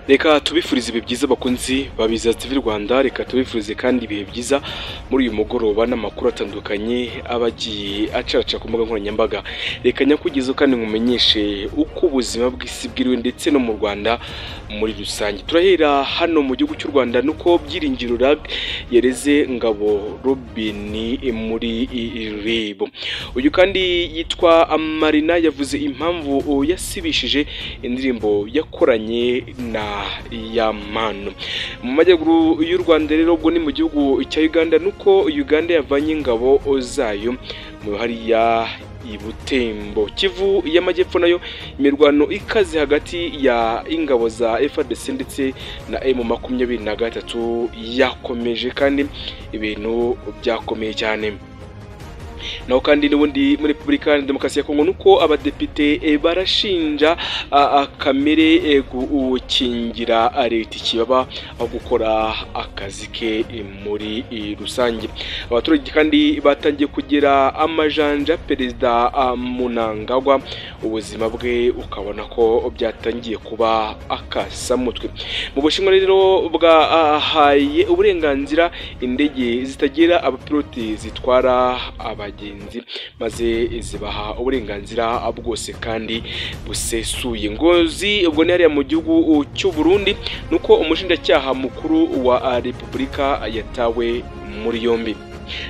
Reka tubifurize ibihe byiza bakunzi babiza TV Rwanda, reka tubifurize kandi ibihe byiza muri uyu mugoroba n'amakuru atandukanye abagiye acaca ku mbuga nkoranyambaga. Reka nyakugezo kandi nkumenyeshe uko ubuzima bw'isi bwiriwe ndetse no mu Rwanda muri rusange. Turahera hano mu gihugu cy'u Rwanda nuko Byiringiro Rag yereze Ngabo Robin muri RIB. Uyu kandi yitwa Marina yavuze impamvu yasibishije indirimbo yakoranye na Yamano mu majyaruguru y'u Rwanda. Rero ubwo ni mu gihugu cya Uganda nuko Uganda yavanye ingabo zayo mu hariya Ibutembo, Kivu y'Amajyepfo nayo imirwano ikaze hagati ya ingabo za FARDC ndetse na M23 yakomeje kandi ibintu byakomeye cyane. Naho kandi n'ubundi muri Repubulika ya Demokarasi ya Kongo nuko abadepite barashinja kamere gukingira leta ikibaba aho gukora akazi ke muri rusange. Abaturage kandi batangiye kugira amajanja Perezida Mnangagwa, ubuzima bwe ukabona ko byatangiye kuba akasamutwe. Mu Bushinwa rero bwahaye uburenganzira indege zitagira abapiloti zitwara abagenzi maze zibaha uburenganzira bwose kandi busesuye. Ngozi ubwo ni hariya mu gihugu cy'u Burundi nuko umushinjacyaha mukuru wa Repubulika yatawe muri yombi.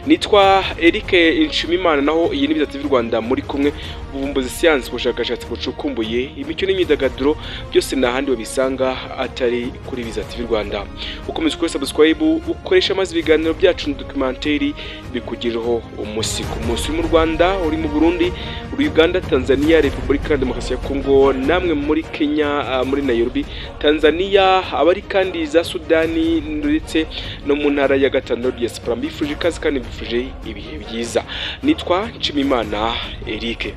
Nitwa Eric Nshimimana, naho iyi ni Biza TV Rwanda muri kumwe, ubuvumbuzi, siyansi, ubushakashatsi bucukumbuye, imikino n'imyidagaduro byose n'ahandi wabisanga atari kuri Biza TV Rwanda. Ukomeze kuri subscribe, ukoresha amazi ibiganiro byacu na documentary bikugiraho umunsi ku munsi. Mu Rwanda, uri mu Burundi, uri Uganda, Tanzania, Repubulika ya Demokarasi ya Kongo, namwe muri Kenya, muri Nairobi, Tanzania, abari kandi za Sudani ndetse no mu ntara ya Gatanu diaspora, mbifuje kazi kandi mbifuje ibihe byiza. Nitwa Nshimimana Eric.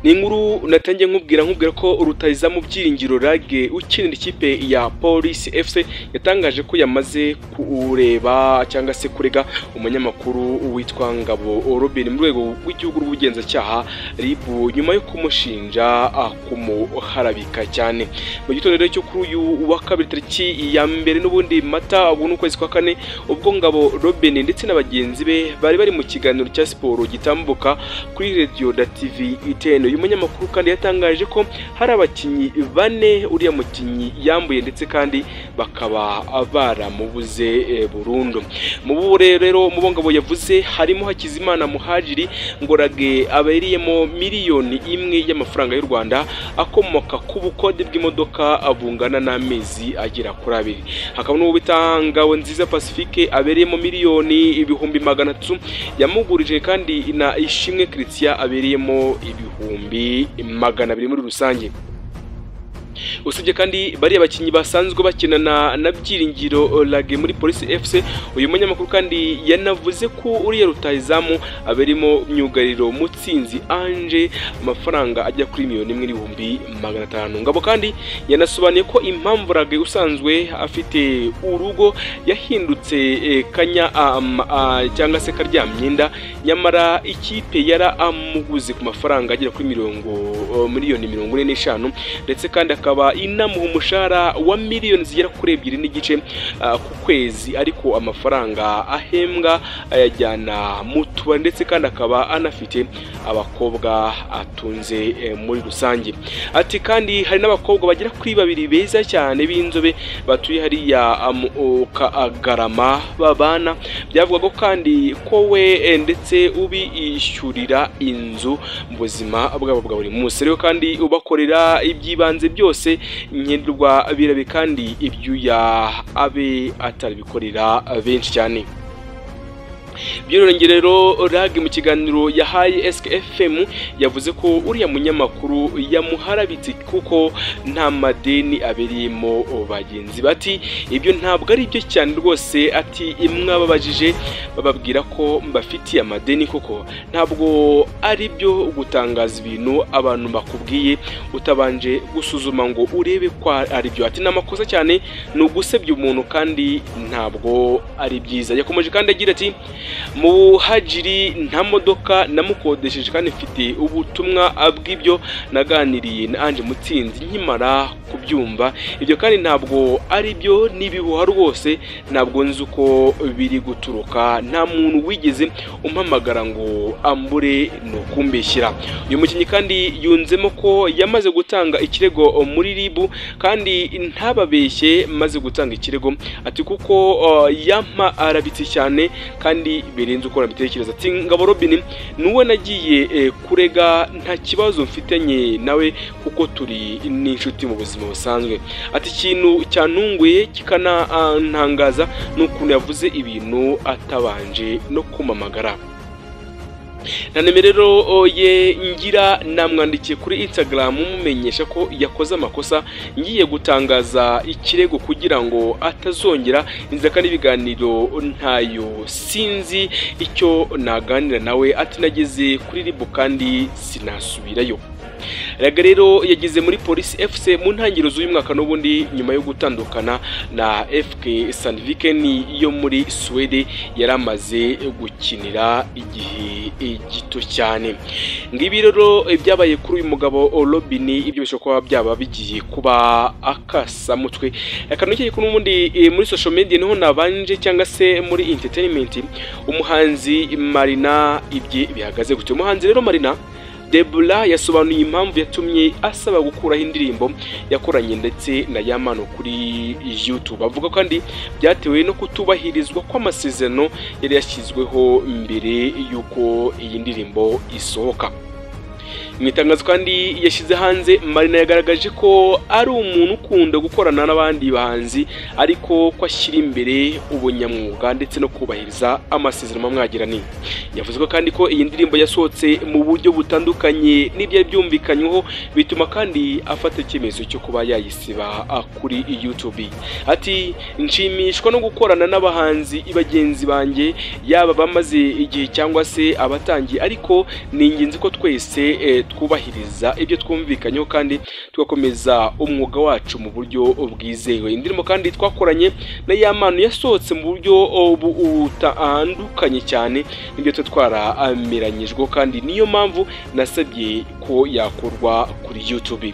Ni inkuru natangiye nkubwira ko rutahizamu Byiringiro Rag ukinira ikipe ya Police FC yatangaje ko yamaze kureba cyangwa se kurega umunyamakuru witwa Ngabo Robin mu rwego rw'igihugu rw'ubugenzacyaha RIB nyuma yo kumushinja kumuharabika cyane. Mu gitondo cyo kuri uyu wa kabiri tariki ya mbere n'ubundi Mata ubu n'ukwezi kwa kane, ubwo Ngabo Robin ndetse n'abagenzi be bari mu kiganiro cya siporo gitambuka kuri Radio da TV 10. Uyu munyamakuru kandi yatangaje ko hari abakinyi bane uriya mukinyi yambuye ndetse kandi bakaba baramubuze burundu. Mu bure rero mu Ngabo yavuze harimo Hakizimana Muhajiri ngo Rag aberiyemo miliyoni imwe y'amafaranga y'u Rwanda akomoka ku bukode bw'imodoka abungana n'amezi agera kuri 2. Hakaba n'uwo Ngabo Nziza Pacifique aberiyemo miliyoni ibihumbi 300 yamugurije kandi na Ishimwe Christian aberiyemo ibihumbi 200 muri rusange. Usibye kandi bari abakinyi basanzwe bakinana na Byiringiro Rag muri Police FC, uyu munyamakuru kandi yanavuze ko uriya rutahizamu aberimo myugariro Mutsinzi Ange amafaranga ajya kuri miliyoni 1,500,000. Ngabo kandi yanasobanuye ko impamvu Rag usanzwe afite urugo yahindutse kanya cyangwa se karyamyenda, nyamara ikipe yara amuguze ku mafaranga agera kuri miliyoni 45 ndetse kandi akaba inamuha umushahara wa miliyoni zigera kuri 2.5 ku kwezi, ariko amafaranga ahembwa ayajyana mu tubari ndetse kandi akaba anafite abakobwa atunze muri rusange. Ati kandi hari n'abakobwa bagera kuri 2 beza cyane b'inzobe batuye hariya Kagarama babana. Byavuga ko kandi ko we ndetse ubishyurira inzu mu buzima bwabo bwa buri munsi, rero kandi ubakorera ibyibanze byose nkenderwa birabe kandi ibyo abe atari bikorera benshi cyane. By'urongero RAG mu kiganiro yahaye SKFM yavuze ko uriya munyamakuru yamuharabitse kuko nta madeni abereyemo bagenzi bati ibyo ntabwo ari byo cyane rwose ati mwababajije bababwira ko mbafitiye amadeni koko ntabwo ari byo gutangaza ibintu abantu bakubwiye utabanje gusuzuma ngo urebe ko ari byo ati namakosa cyane ni ugusebya umuntu kandi ntabwo ari byiza. Yakomeje kandi agira ati mu hajiri nta modoka namukodesheje kandi mfite ubutumwa bw'ibyo naganiriye na Ange Mutsinzi nkimara kubyumva ibyo kandi ntabwo ari byo nibihuha rwose ntabwo nzi uko biri guturuka nta muntu wigeze umpamagara ngo ambure no kumbeshyira. Uyu mukinnyi kandi yunzemo ko yamaze gutanga ikirego muri RIB kandi ntababeshye maze gutanga ikirego ati kuko yampa arabitse cyane kandi birenze uko nabitekereza ati Ngabo Robin nuwe nagiye kurega nta kibazo mfitanye nawe kuko turi n'inshuti mu buzima busanzwe ati ikintu cyantunguye kikanantangaza n'ukuntu yavuze ibintu atabanje no kumamagara. Na nimero ye ngira namwandikiye kuri Instagram mumenyesha ko yakoze amakosa ngiye gutangaza ikirego kugira ngo atazongera inzira kandi ibiganiro ntayo sinzi icyo naganira nawe ati nageze kuri RIB kandi sinasubirayo. RAG rero yagize muri Police FC mu ntangiriro z'uyu mwaka n'ubundi nyuma yo gutandukana na FK Sandviken yo muri Sweden yaramaze gukinira igihe gito cyane. Ngibi rero byabaye kuri uyu mugabo Robin ibyo bishobora kuba byaba bigiye kuba akasa mutwe akanukeye ko n'ubundi muri social media niho nabanje cyangwa se muri entertainment umuhanzi Marina ibye bihagaze gute. Umuhanzi rero Marina Debula yasobanuye impamvu yatumye asaba gukuraho indirimbo yakoranye ndetse na Yamano kuri YouTube. Avuga kandi byatewe no kutubahirizwa kw'amasezerano yari yashyizweho mbere yuko iyi ndirimbo isohoka. Mwitangazo kandi yashyize hanze Marina yagaragaje ko ari umuntu ukunda gukorana n'abandi bahanzi ariko ko ashyira imbere ubunyamwuga ndetse no kubahiriza amasezerano mwagiranye. Yavuze kandi ko iyi ndirimbo yasohotse mu buryo butandukanye n'ibyo byumvikanyweho bituma kandi afata icyemezo cyo kuba yayisiba kuri YouTube. Ati nshimishwa no gukorana n'abahanzi bagenzi banjye yaba bamaze igihe cyangwa se abatangiye ariko ni ingenzi ko twese twubahiriza ibyo twumvikanyeho kandi tugakomeza umwuga wacu mu buryo bwizewe. Indirimbo kandi twakoranye na Yamano yasohotse mu buryo butandukanye cyane n'ibyo twarameranyijwe kandi niyo mpamvu nasabye ko yakorwa kuri YouTube.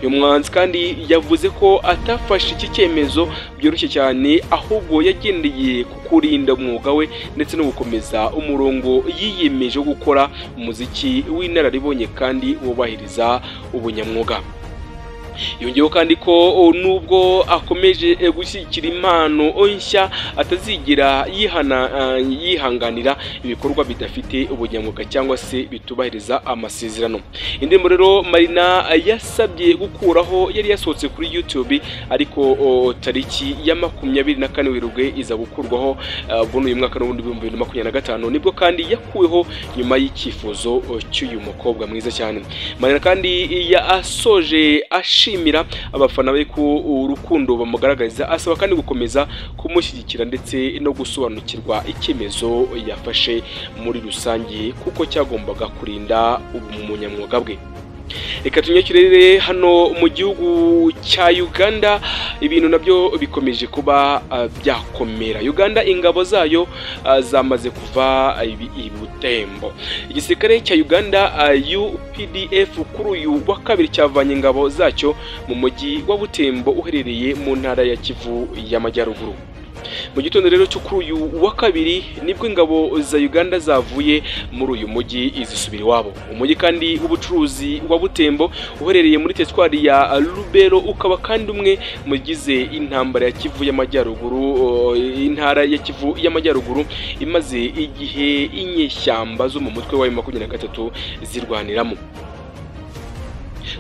Uyu muhanzi kandi yavuze ko atafashe iki cyemezo byoroshye cyane ahubwo yagendeye ku kurinda umwuga we ndetse no gukomeza umurongo yiyemeje gukora umuziki w'inararibonye kandi wubahiriza ubunyamwuga. Yongeyeho kandi ko nubwo akomeje gushyigikira impano nshya atazigera yihanganira ibikorwa bidafite ubunyamwuga cyangwa se bitubahiriza amasezerano. Indirimbo rero Marina yasabye gukuraho yari yasohotse kuri YouTube ariko tariki ya 24 Werurwe iza gukurwaho buno uyu mwaka n'ubundi 2025 nibwo kandi yakuweho nyuma y'icyifuzo cy'uyu mukobwa mwiza cyane. Marina kandi yasoje ashimira abafana be ku urukundo bamugaragariza asaba kandi gukomeza kumushyigikira ndetse no gusobanukirwa icyemezo yafashe muri rusange kuko cyagombaga kurinda umunyamwuga bwe. Reka tunyakirere hano mu gihugu cya Uganda ibintu nabyo bikomeje kuba byakomera. Uganda ingabo zayo zamaze kuva ibutembo. Igisirikare cya Uganda UPDF kuri uyu wa kabiri cyavanye ingabo zacyo mu mujyi wa Butembo uherereye mu ntara ya Kivu y'Amajyaruguru. Mu gitondo rero cyo kuri uyu wa kabiri nibwo ingabo za Uganda zavuye muri uyu mujyi izisubira iwabo. Umujyi kandi w'ubucuruzi wa Butembo uherereye muri teritwari ya Lubero ukaba kandi umwe mugize intambara ya Kivu y'Amajyaruguru. Intara ya Kivu y'Amajyaruguru imaze igihe inyeshyamba zo mu mutwe wa 23 zirwaniramo.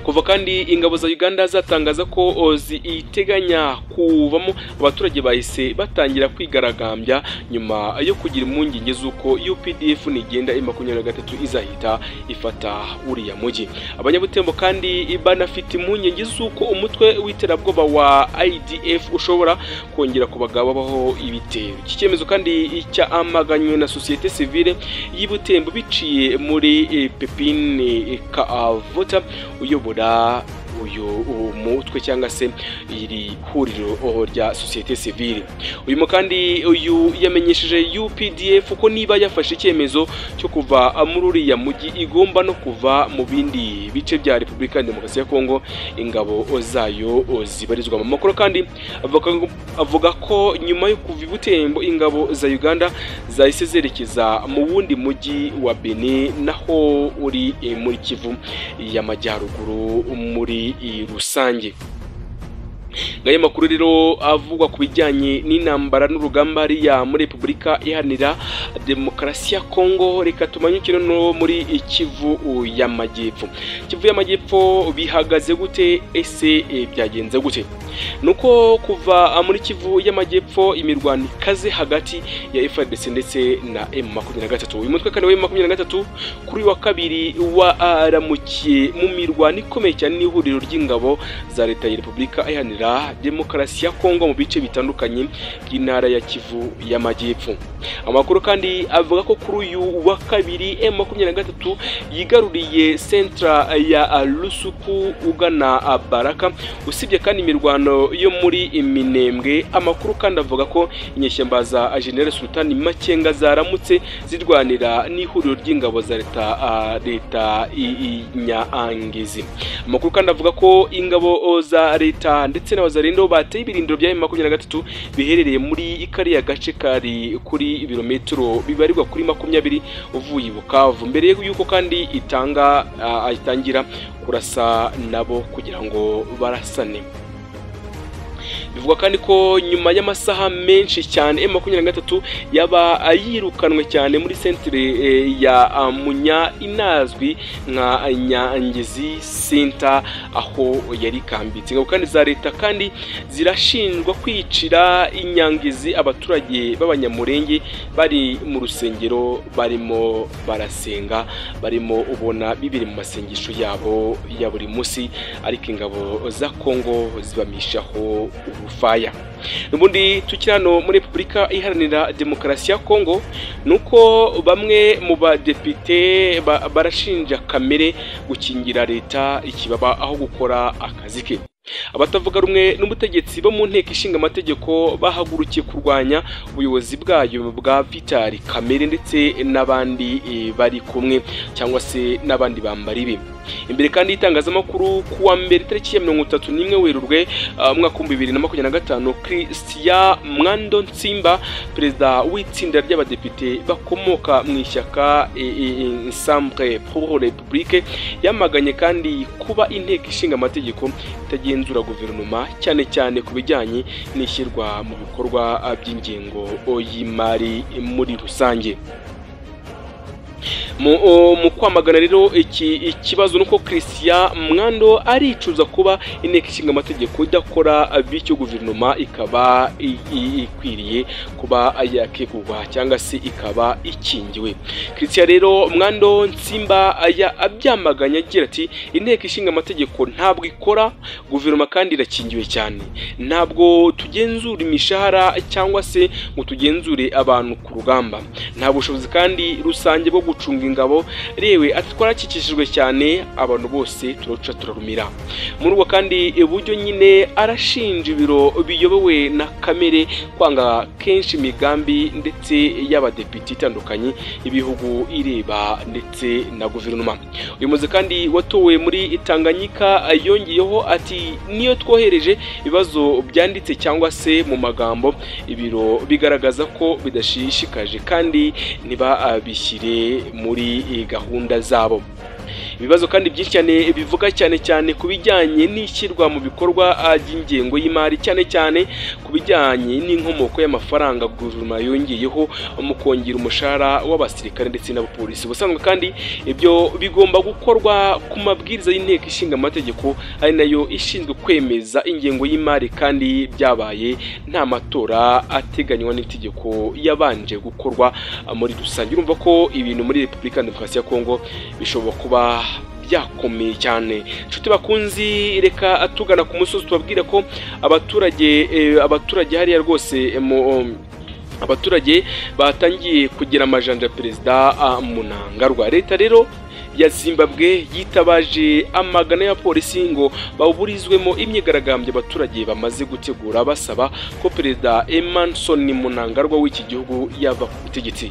Kuva kandi ingabo za Uganda zatangaza ko ziteganya kuvamo, abaturage bahise batangira kwigaragambya nyuma yo kugira impungenge z'uko UPDF nigenda M23 izahita ifata uriya mujyi. Abanyabutembo kandi banafite impungenge z'uko umutwe w'iterabwoba wa IDF ushobora kongera kubagabaho ibitero. Iki cyemezo kandi cyamaganywe na societe civile y'Ibutembo biciye muri Pepine Kavota uyobora uyu mutwe cyangwa se iri huriro rya societe civile. Uyu kandi uyu yamenyesheje UPDF ko niba yafashe icyemezo cyo kuva muri uriya mujyi igomba no kuva mu bindi bice bya Repubulika ya Demokarasi ya Kongo ingabo zayo zibarizwa mu makuru. Kandi avuga ko nyuma yo kuva Butembo ingabo za Uganda zahise zerekeza mu wundi mujyi wa Benin naho uri muri Kivu y'Amajyaruguru muri rusange. Ngaye makuru rero avugwa ku bijyanye n'intambara n'urugamba hariya muri Repubulika Iharanira Demokarasi ya Kongo. Reka tumanyukire no muri Kivu y'Amajyepfo. Kivu y'Amajyepfo bihagaze gute, ese byagenze gute? Nuko kuva muri Kivu y'Amajyepfo imirwano ikaze hagati ya FARDC ndetse na M23. Uyu mutwe kandi wa M23 kuri wa kabiri waramukiye mu mirwano ikomeye cyane n'ihuriro ry'ingabo za leta ya Repubulika Iharanira Demokarasi ya Kongo mu bice bitandukanye by'intara ya Kivu y'Amajyepfo. Amakuru kandi avuga ko kuri uyu wa kabiri M23 yigaruriye centra ya Lusuku ugana Baraka. Usibye kandi imirwano yo muri Minembwe, amakuru kandi avuga ko inyeshyamba za General Sultan Makenga zaramutse zirwanira n'ihuriro ry'ingabo za leta Nyaangezi. Amakuru kandi avuga ko ingabo za leta ndetse n'abazarendo bateye ibirindiro bya M23 biherereye muri ikariya gace kari kuri ibirometero bibarirwa kuri 20 uvuye Bukavu, mbere y'uko kandi itangira kurasa nabo kugira ngo barasane. Bivugwa kandi ko nyuma y'amasaha menshi cyane M23 yaba yirukanwe cyane muri centre ya Munya inazwi nka Nyangezi Center aho yari kambitse. Ngo kandi za leta kandi zirashinjwa kwicira Inyangezi abaturage b'abanyamurenge bari mu rusengero barimo barasenga, barimo ubona bibiri mu masengesho yabo ya buri munsi, ariko ingabo za Kongo zibamishaho urufaya. Nubundi tukirano muri Repubulika Iharanira Demokarasi ya Kongo nuko bamwe mu badepite barashinja Kamere gukingira leta ikibaba aho gukora akazi ke. Abatavuga rumwe n'umutegetsi bo mu nteko ishinga amategeko bahagurukiye kurwanya ubuyobozi bwayo bwa Vital Kamere ndetse n'abandi bari kumwe cyangwa se n'abandi bambara ibi. Imbere kandi itangazamakuru kuwa mbere tariki ya 31 Werurwe mwaka 2025 Christian Mwando Nsimba, perezida w'itsinda ry'abadepite bakomoka mu ishyaka Ensemble pour la République, yamaganye kandi kuba inteko ishinga amategeko itagenzura guverinoma cyane cyane ku bijyanye n'ishyirwa mu bikorwa by'ingengo y'imari muri rusange. Mu kwamagana rero ikibazo nuko Christian Mwando aricuza kuba inteko ishinga amategeko idakora bityo guverinoma ikaba ikwiriye kuba yakegurwa cyangwa se ikaba ikingiwe. Christian rero Mwando Nsimba abyamaganya agira ati inteko ishinga amategeko ntabwo ikora, guverinoma kandi irakingiwe cyane, ntabwo tugenzura imishahara cyangwa se ngo tugenzure abantu ku rugamba, nta bushobozi kandi rusange bwo gucunga ingabo, rewe atwarakikishijwe cyane abantu bose turoca turarumira. Muri uwo kandi buryo nyine arashinja ibiro biyobowe na Kamere kwanga kenshi imigambi ndetse y'abadepite itandukanye ibihugu ireba ndetse na guverinoma. Uyu muze kandi watowe muri Tanganyika yongeyeho ati niyo twohereje ibibazo byanditse cyangwa se mu magambo, ibiro bigaragaza ko bidashishikaje kandi niba bishyire muri gahunda zabo. ibibazo kandi byinshi cyane bivuga cyane ku bijyanye n'ishyirwa mu bikorwa ry'ingengo y'imari, cyane ku bijyanye n'inkomoko y'amafaranga guverinoma yongeyeho mu kongera umushahara w'abasirikare ndetse n'abapolisi. Ubusanzwe kandi ibyo bigomba gukorwa ku mabwiriza y'inteko ishinga amategeko ari nayo ishinzwe kwemeza ingengo y'imari, kandi byabaye nta matora ateganywa n'itegeko yabanje gukorwa muri rusange. Urumva ko ibintu muri Repubulika ya Demokarasi ya Kongo bishobora kuba byakomeye cyane. Nshuti bakunzi, reka tugana ku musozi tubabwira ko abaturage hariya rwose abaturage batangiye kugira amajanja perezida Mnangagwa. Leta rero ya Zimbabwe yitabaje amagana ya polisi ngo bawuburizwemo imyigaragambyo abaturage bamaze gutegura basaba ko perezida Emmerson Mnangagwa w'iki gihugu yava ku butegetsi.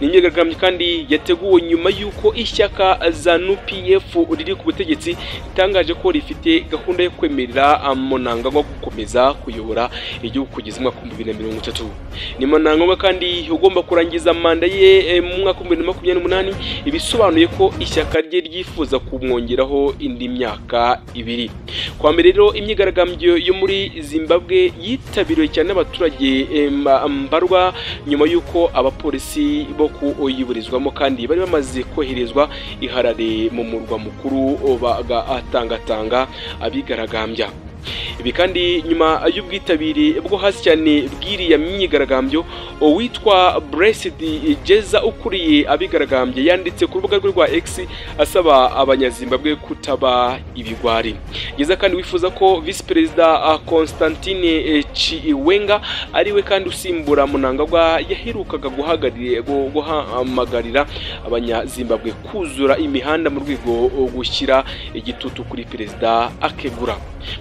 Ni imyigaragambyo kandi yateguwe nyuma y'uko ishyaka ZANU-PF riri ku butegetsi itangaje ko rifite gahunda yo kwemerera Mnangagwa gukomeza kuyobora igihugu kugeza mu mwaka wa 2030. Ni Mnangagwa kandi ugomba kurangiza manda ye mu mwaka wa 2028, ibisobanuye ko ishyaka rye ryifuza kumwongeraho indi myaka 2. Kwa mbere rero imyigaragambyo yo muri Zimbabwe yitabiriwe cyane n'abaturage mbarwa nyuma y'uko abapolisi bo kuyiburizwamo kandi bari bamaze koherezwa iharare mu murwa mukuru bagatangatanga abigaragambya. Ibi kandi nyuma y'ubwitabire bwo hasi cyane bwiriya myigaragambyo, witwa Blessed Jeza ukuriye abigaragambye yanditse ku rubuga rwe rwa X asaba abanyazimbabwe kutaba ibigwari. Jeza kandi wifuza ko Vice Perezida Constantine Chiwenga ariwe kandi usimbura Mnangagwa yaherukaga guhamagarira abanyazimbabwe kuzura imihanda mu rwego gushyira igitutu kuri Perezida Akegura.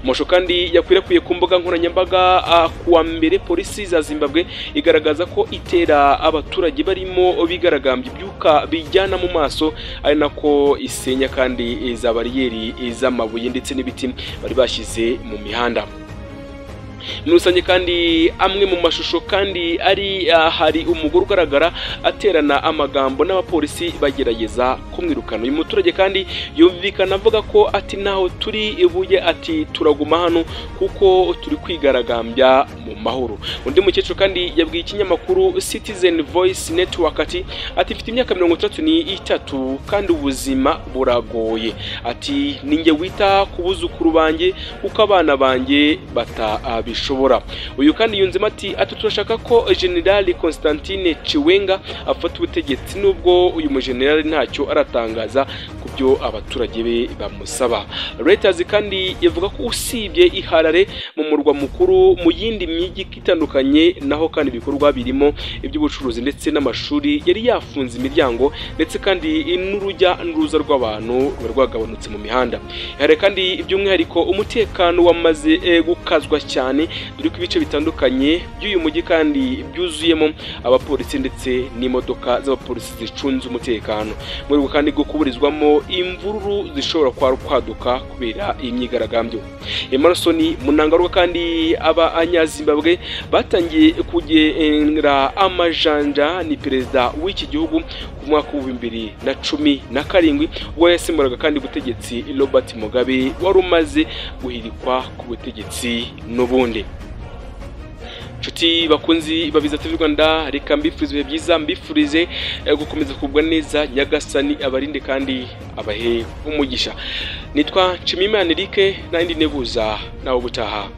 Mosho kandi yakwirakwiye ku mbuga nkoranyambaga kuwa mbere polisi za Zimbabwe igaragaza ko itera abaturage barimo bigaragambye ibyuka bijyana mu maso, ari nako isenya kandi za bariyeri z'amabuye ndetse n'ibiti bari bashyize mu mihanda. Muri rusange kandi amwe mu mashusho kandi hari umugore ugaragara aterana amagambo n'abapolisi bagerageza kumwirukana. Uyu muturage kandi yumvikana avuga ko ati naho turi ibuye, ati turaguma hano kuko turi kwigaragambya mu mahoro. Undi mukecuru kandi yabwiye ikinyamakuru Citizen Voice Network ati ifite imyaka 33 kandi ubuzima buragoye. Ati ninjye wita ku buzukuru banjye kuko abana banjye bishobora. Uyu kandi yunzemo ati turashaka ko General Constantine Chiwenga afata ubutegetsi, nubwo uyu mujenerali ntacyo aratangaza ku byo abaturage be bamusaba. Reuters kandi yavuga ko usibye iharare mu murwa mukuru, mu yindi mijyi itandukanye naho kandi ibikorwa birimo iby'ubucuruzi ndetse n'amashuri yari yafunze imiryango, ndetse kandi n'urujya n'uruza rw'abantu rwagabanutse mu mihanda. Hari kandi by'umwihariko umutekano wamaze gukazwa cyane, dore ko ibice bitandukanye by'uyu mujyi kandi byuzuyemo abapolisi ndetse n'imodoka z'abapolisi zicunze umutekano, muri rwo kandi bwo kuburizwamo imvururu zishobora kwaduka kubera imyigaragambyo. Emmerson Mnangagwa kandi abanyazimbabwe batangiye kugera amajanja ni perezida w'iki gihugu ku mwaka wa 2017 ubwo yasimuraga kandi ubutegetsi Robert Mugabe wari umaze guhirikwa ku butegetsi n'ubundi. Nshuti bakunzi babiza TV Rwanda, reka mbifurize ibihe byiza, mbifurize gukomeza kugubwa neza, Nyagasani abarinde kandi abahe umugisha. Nitwa Nshimiyimana Eric, nandi nebuza nawe gutaha.